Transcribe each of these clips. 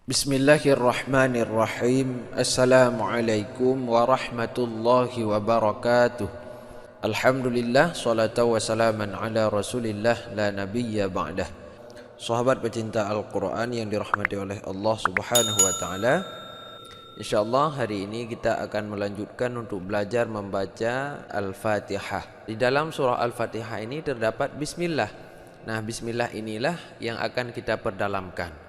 Bismillahirrahmanirrahim. Assalamualaikum warahmatullahi wabarakatuh. Alhamdulillah, salatu wassalaman ala rasulillah la nabiyya ba'dah. Sahabat pecinta Al-Quran yang dirahmati oleh Allah subhanahu wa ta'ala, InsyaAllah hari ini kita akan melanjutkan untuk belajar membaca Al-Fatihah. Di dalam surah Al-Fatihah ini terdapat Bismillah. Nah, Bismillah inilah yang akan kita perdalamkan.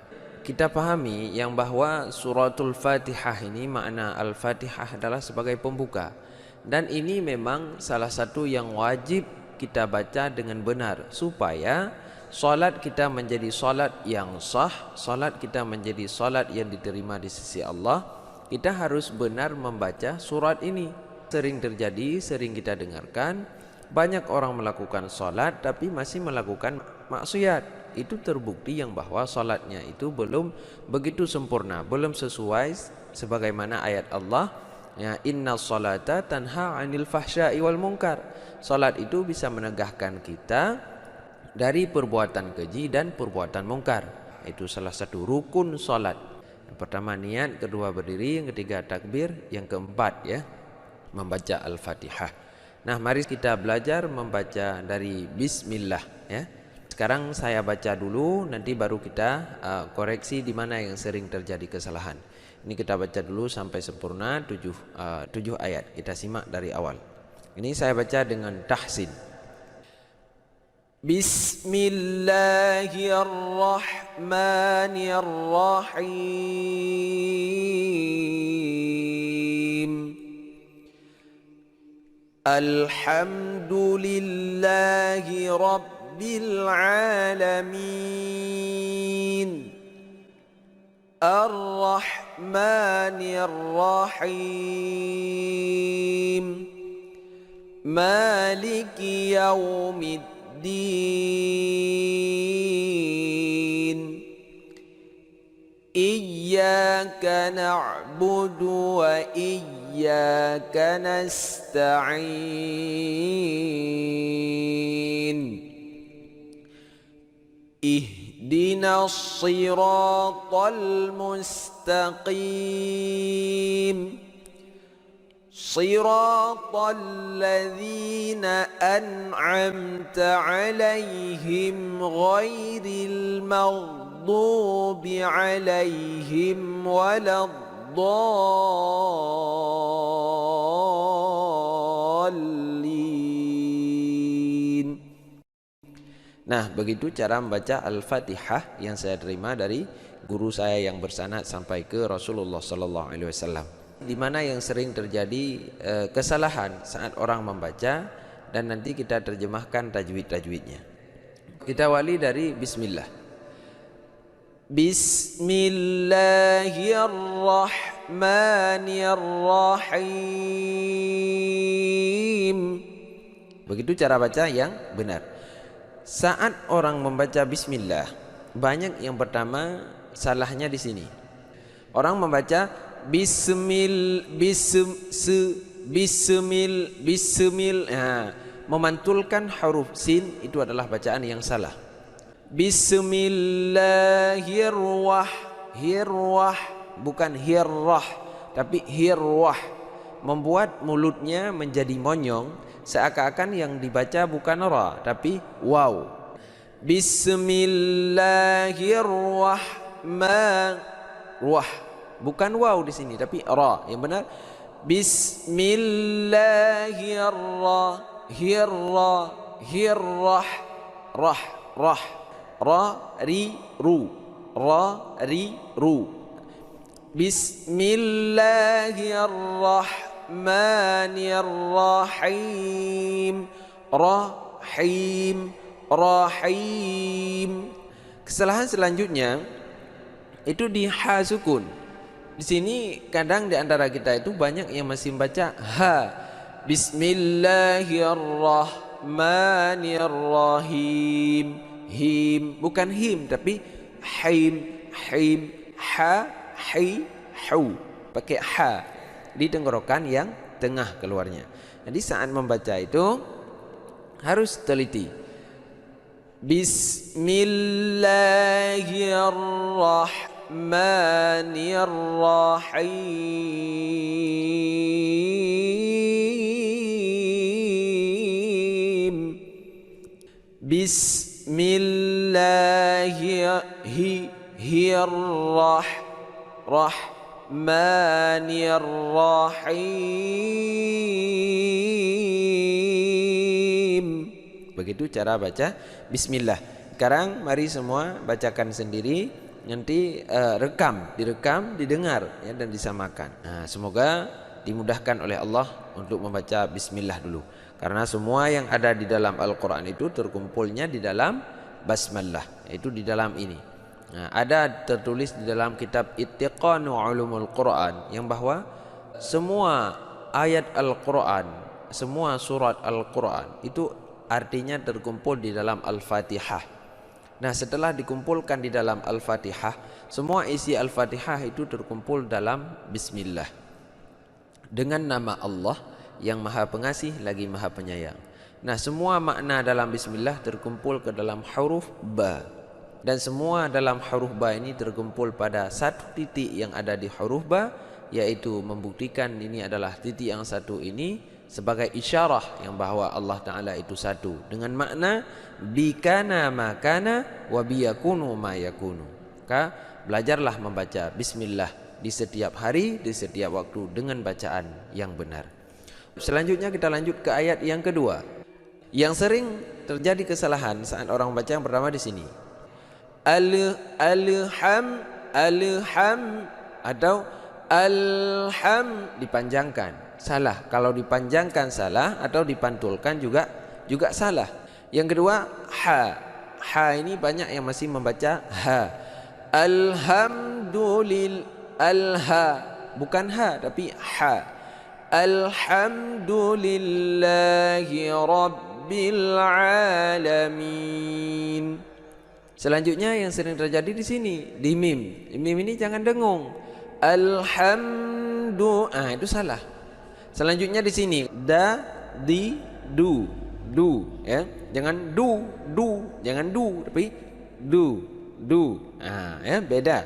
Kita pahami yang bahwa suratul Fatihah ini, makna Al-Fatihah adalah sebagai pembuka. Dan ini memang salah satu yang wajib kita baca dengan benar, supaya salat kita menjadi salat yang sah, salat kita menjadi salat yang diterima di sisi Allah. Kita harus benar membaca surat ini. Sering terjadi, sering kita dengarkan, banyak orang melakukan salat tapi masih melakukan maksiat. Itu terbukti yang bahwa salatnya itu belum begitu sempurna, belum sesuai sebagaimana ayat Allah, ya, inna salata tanha 'anil fahsya'i wal munkar. Salat itu bisa menegahkan kita dari perbuatan keji dan perbuatan mungkar. Itu salah satu rukun salat. Yang pertama niat, kedua berdiri, yang ketiga takbir, yang keempat ya membaca Al-Fatihah. Nah, mari kita belajar membaca dari Bismillah ya. Sekarang saya baca dulu, nanti baru kita koreksi di mana yang sering terjadi kesalahan. Ini kita baca dulu sampai sempurna 7 ayat. Kita simak dari awal. Ini saya baca dengan tahsin. Bismillahirrahmanirrahim. Alhamdulillahi Rabbil alamin. Ar-Rahmanir Rahim. Maliki yaumiddin. Iyyaka na'budu wa iyyaka nasta'in. Ihdinas siratal mustaqim. Siratal ladzina an'amta 'alaihim ghairil maghdubi 'alaihim waladdallin. Nah, begitu cara membaca Al-Fatihah yang saya terima dari guru saya yang bersanad sampai ke Rasulullah sallallahu alaihi wasallam. Di mana yang sering terjadi kesalahan saat orang membaca, dan nanti kita terjemahkan tajwid-tajwidnya. Kita awali dari Bismillah. Bismillahirrahmanirrahim. Begitu cara baca yang benar. Saat orang membaca Bismillah, banyak yang pertama salahnya di sini. Orang membaca bismil, memantulkan huruf sin, itu adalah bacaan yang salah. Bismillahirrahmanirrahim, bukan hirrah tapi hirwah, membuat mulutnya menjadi monyong, seakan-akan yang dibaca bukan ra tapi waw. Bismillahirrahmanirrahim, bukan waw di sini tapi ra. Yang benar Bismillahirrahmanirrahim. Rahim. Kesalahan selanjutnya itu di ha sukun. Di sini kadang di antara kita itu banyak yang masih membaca ha. Bismillahirrahmanirrahim. Him, bukan him tapi haim. Ha, hi, hu. Pakai ha di tenggorokan yang tengah keluarnya. Jadi saat membaca itu harus teliti. Bismillahirrahmanirrahim. Rahmanir Rahim. Bismillahirrahmanirrahim. Begitu cara baca bismillah. Sekarang mari semua bacakan sendiri, nanti direkam, didengar ya, dan disamakan. Nah, semoga dimudahkan oleh Allah untuk membaca bismillah dulu. Karena semua yang ada di dalam Al-Quran itu terkumpulnya di dalam basmalah, yaitu di dalam ini. Nah, ada tertulis di dalam kitab Ittiqanu Ulumul Quran yang bahwa semua ayat Al-Quran, semua surat Al-Quran itu artinya terkumpul di dalam Al-Fatihah. Nah, setelah dikumpulkan di dalam Al-Fatihah, semua isi Al-Fatihah itu terkumpul dalam bismillah. Dengan nama Allah yang Maha Pengasih lagi Maha Penyayang. Nah, semua makna dalam bismillah terkumpul ke dalam huruf ba. Dan semua dalam huruf ba ini terkumpul pada satu titik yang ada di huruf ba, yaitu membuktikan ini adalah titik yang satu ini sebagai isyarah yang bahwa Allah Ta'ala itu satu, dengan makna bikana makana wa biyakunu ma yakunu. Maka belajarlah membaca bismillah di setiap hari, di setiap waktu dengan bacaan yang benar. Selanjutnya kita lanjut ke ayat yang kedua. Yang sering terjadi kesalahan saat orang baca yang pertama di sini. Alham atau alham dipanjangkan. Salah. Kalau dipanjangkan salah, atau dipantulkan juga salah. Yang kedua ha ini banyak yang masih membaca ha. Alha bukan ha tapi ha. Alhamdulillahi rabbil alamin. Selanjutnya yang sering terjadi di sini di mim. Mim ini jangan dengung. Itu salah. Selanjutnya di sini du ya. Jangan jangan tapi du. Ya, beda.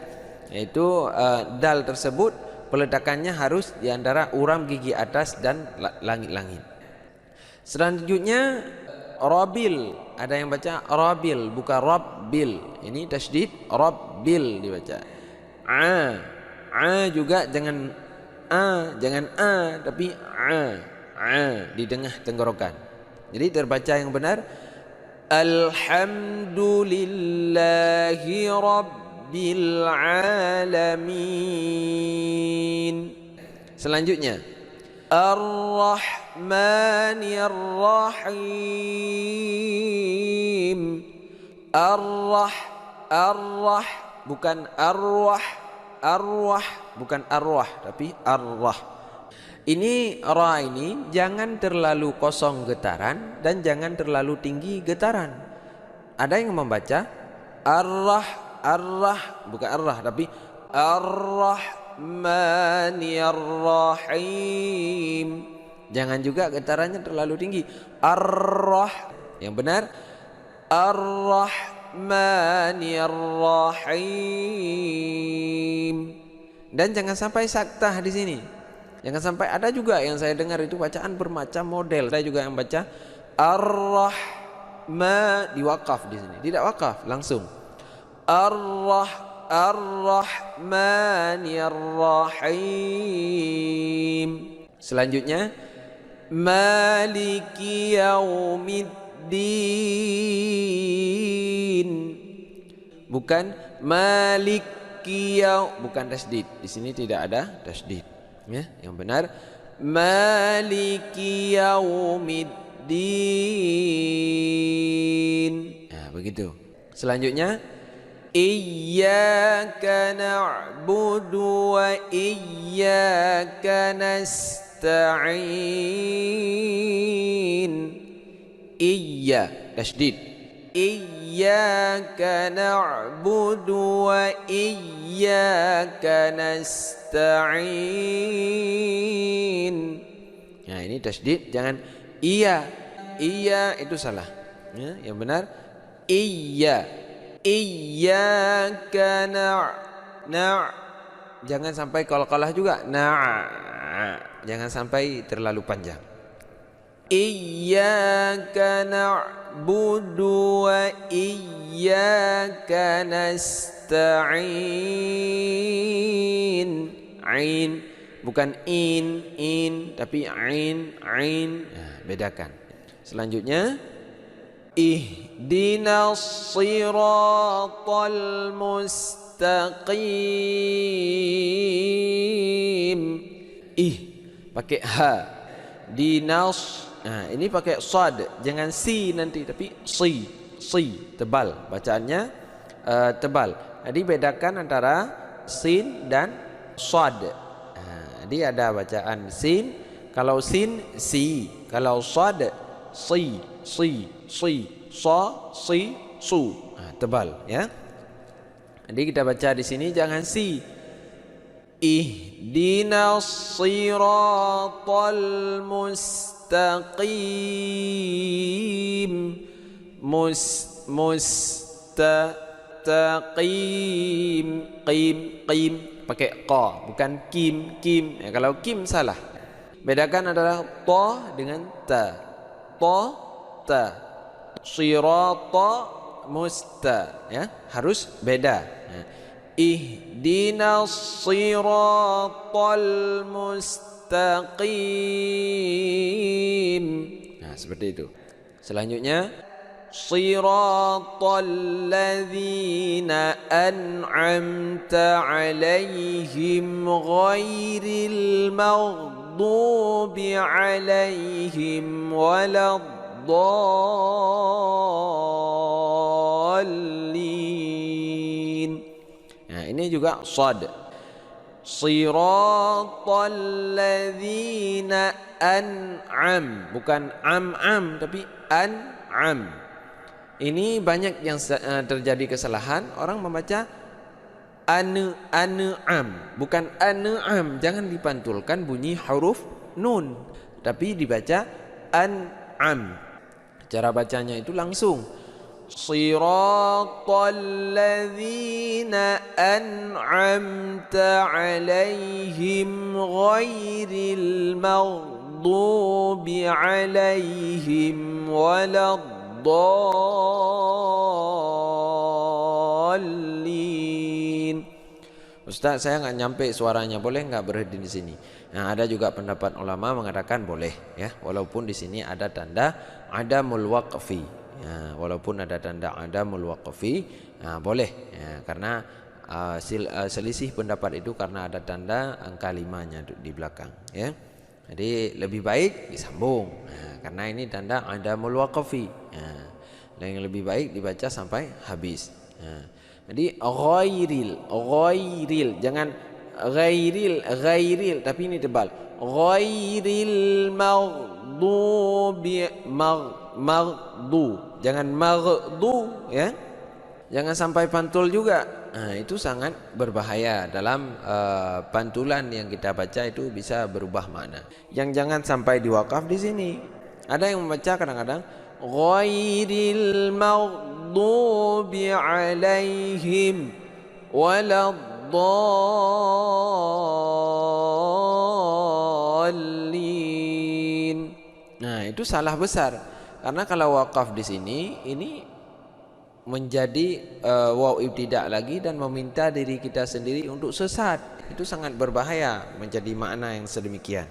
Yaitu dal tersebut peletakannya harus di antara uram gigi atas dan langit-langit. Selanjutnya rabil, ada yang baca rabil bukan rabbil. Ini tasydid rabbil dibaca. Juga jangan tapi di tengah tenggorokan. Jadi terbaca yang benar alhamdulillahi rabbil alamin. Selanjutnya ar-rahmanir rahim. Bukan arwah bukan arwah tapi arwah. Ini ra ini jangan terlalu kosong getaran dan jangan terlalu tinggi getaran. Ada yang membaca arrah bukan arrah tapi ar-rahmanir rahim. Jangan juga getarannya terlalu tinggi. Yang benar ar-rahmanir rahim. Dan jangan sampai saktah di sini. Jangan sampai, ada juga yang saya dengar itu bacaan bermacam model. Saya juga yang baca di wakaf di sini. Tidak wakaf, langsung ar-rahmanir rahim. Selanjutnya maliki yaumiddin. Bukan maliki bukan tasydid. Di sini tidak ada tasydid. Ya, yang benar maliki yaumiddin. Nah, begitu. Selanjutnya iyyaka na'budu wa iyyaka nasta'in. Tasydid. Iyyaka na'budu wa iyyaka nasta'in. Nah, ini tasydid, jangan iya itu salah. Ya, yang benar iyyaka Jangan sampai qalqalah juga. Jangan sampai terlalu panjang. Iyyaka na'budu wa iyyaka nasta'in. Ain bukan in tapi ain. Nah, bedakan. Selanjutnya ihdinas siratal mustaqim. Pakai ha. Dinas. Nah, ini pakai sad, jangan si nanti tapi si tebal bacaannya, tebal. Jadi bedakan antara sin dan sad. Nah, jadi ada bacaan sin, kalau sin si, kalau sad si sa si su. Nah, tebal ya. Jadi kita baca di sini jangan si. Ihdinas siratal mustaqim. Mustaqim. Qim pakai qa bukan kim. Ya, kalau kim salah. Bedakan adalah ta dengan ta. Ta. Sirata musta ya, harus beda. Ya. Ihdinas siratal mustaqim. Nah, seperti itu. Selanjutnya siratal ladzina an'amta 'alaihim ghairil maghdubi 'alaihim waladdallin. Nah, ini juga sad. Siratal ladzina an'am, bukan am tapi an'am. Ini banyak yang terjadi kesalahan, orang membaca an'am, bukan an'am. Jangan dipantulkan bunyi huruf nun, tapi dibaca an'am. Cara bacanya itu langsung. Siratal ladzina an'amta 'alaihim ghairil maghdubi 'alaihim waladdallin. Ustaz, saya nggak nyampe suaranya, boleh nggak berhenti di sini? Nah, ada juga pendapat ulama mengatakan boleh ya, walaupun di sini ada tanda adamul waqfi. Ya, walaupun ada tanda adamul waqfi, boleh ya, karena selisih pendapat itu karena ada tanda angka 5-nya di belakang ya. Jadi lebih baik disambung karena ini tanda adamul waqfi ya. Dan yang lebih baik dibaca sampai habis ya. Jadi ghairil, jangan ghairil tapi ini tebal. Ghairil maghdu, jangan maghdu ya. Jangan sampai pantul juga. Nah, itu sangat berbahaya dalam pantulan yang kita baca, itu bisa berubah makna. Yang jangan sampai diwakaf di sini. Ada yang membaca kadang-kadang ghairil maghdubi 'alaihim waladdallin. Nah, itu salah besar. Karena kalau wakaf di sini ini menjadi waw ibtidak lagi dan meminta diri kita sendiri untuk sesat. Itu sangat berbahaya menjadi makna yang sedemikian.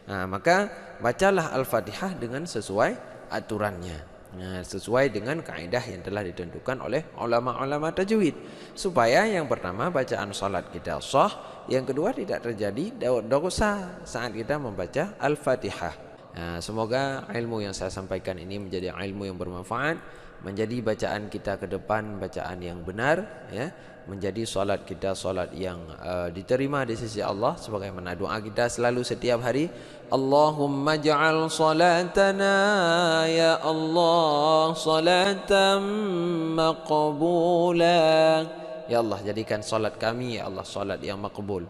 Nah, maka bacalah Al-Fatihah dengan sesuai aturannya. Nah, sesuai dengan kaidah yang telah ditentukan oleh ulama-ulama tajwid, supaya yang pertama bacaan salat kita sah, yang kedua tidak terjadi dosa saat kita membaca Al-Fatihah. Nah, semoga ilmu yang saya sampaikan ini menjadi ilmu yang bermanfaat, menjadi bacaan kita ke depan bacaan yang benar ya, menjadi salat kita salat yang diterima di sisi Allah, sebagaimana doa kita selalu setiap hari, Allahumma ja'al salatana ya Allah salatan maqbula. Ya Allah, jadikan salat kami ya Allah salat yang makbul.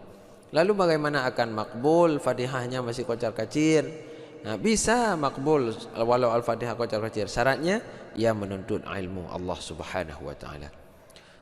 Lalu bagaimana akan makbul? Fatihahnya masih kocar-kacir. Nah, bisa makbul walau Al-Fatihah kocar-kacir. Syaratnya ia menuntut ilmu Allah Subhanahu wa taala.